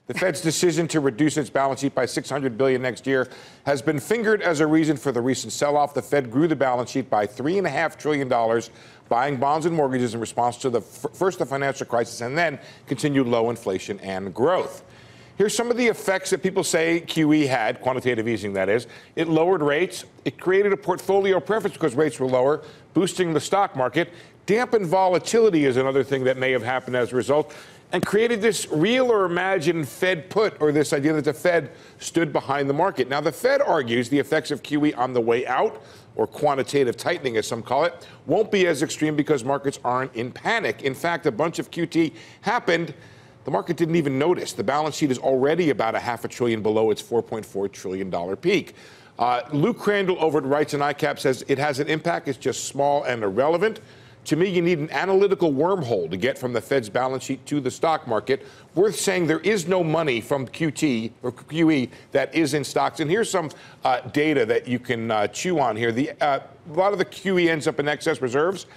The Fed's decision to reduce its balance sheet by $600 billion next year has been fingered as a reason for the recent sell-off. The Fed grew the balance sheet by $3.5 trillion, buying bonds and mortgages in response to first the financial crisis and then continued low inflation and growth. Here's some of the effects that people say QE had, quantitative easing that is. It lowered rates. It created a portfolio preference because rates were lower, boosting the stock market. Dampened volatility is another thing that may have happened as a result, and created this real or imagined Fed put, or this idea that the Fed stood behind the market. Now, the Fed argues the effects of QE on the way out, or quantitative tightening as some call it, won't be as extreme because markets aren't in panic. In fact, a bunch of QT happened. The market didn't even notice. The balance sheet is already about $500 billion below its $4.4 trillion peak. Luke Crandall over at Rights and ICAP says it has an impact. It's just small and irrelevant. To me, you need an analytical wormhole to get from the Fed's balance sheet to the stock market. Worth saying there is no money from QT or QE that is in stocks. And here's some data that you can chew on here. A lot of the QE ends up in excess reserves.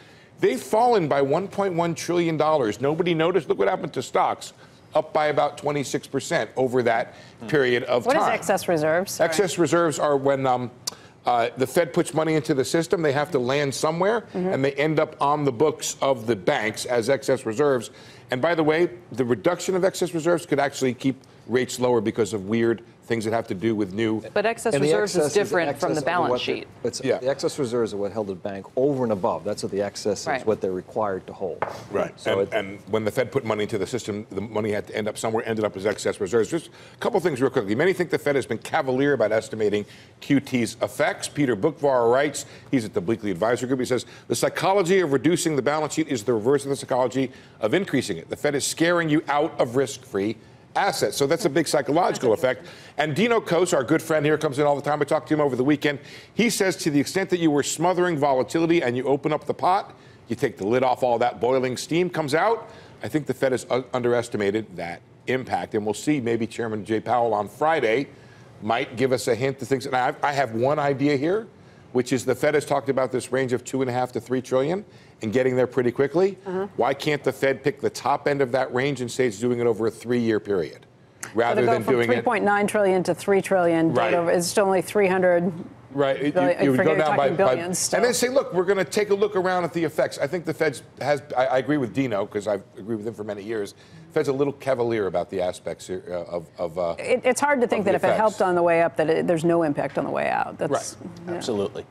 They've fallen by $1.1 trillion. Nobody noticed. Look what happened to stocks, up by about 26% over that period of time. What is excess reserves? Sorry. Excess reserves are when the Fed puts money into the system. They have to land somewhere, and they end up on the books of the banks as excess reserves. And by the way, the reduction of excess reserves could actually keep rates lower because of weird things that have to do with new. But excess reserves is different from the balance sheet. The excess reserves are what held the bank over and above. That's what the excess is, what they're required to hold. Right. So and when the Fed put money into the system, the money had to end up somewhere, ended up as excess reserves. Just a couple things real quickly. Many think the Fed has been cavalier about estimating QT's effects. Peter Bookvar writes, he's at the Bleakley Advisory Group, he says, the psychology of reducing the balance sheet is the reverse of the psychology of increasing it. The Fed is scaring you out of risk-free assets. So that's a big psychological effect. And Dino Coase, our good friend here, comes in all the time. I talked to him over the weekend. He says to the extent that you were smothering volatility and you open up the pot, you take the lid off, all that boiling steam comes out. I think the Fed has underestimated that impact. And we'll see maybe Chairman Jay Powell on Friday might give us a hint to things. And I have one idea here, which is the Fed has talked about this range of $2.5 to $3 trillion and getting there pretty quickly. Why can't the Fed pick the top end of that range and say it's doing it over a 3-year period rather than doing it? 3.9 trillion to $3 trillion. Right. It's only 300. Right. You would go down by billions. And then say, look, we're going to take a look around at the effects. I think the Fed has, I agree with Dino, because I've agreed with him for many years. The Fed's a little cavalier about the aspects here of it's hard to think that if it helped on the way up, that there's no impact on the way out. That's, right. Absolutely.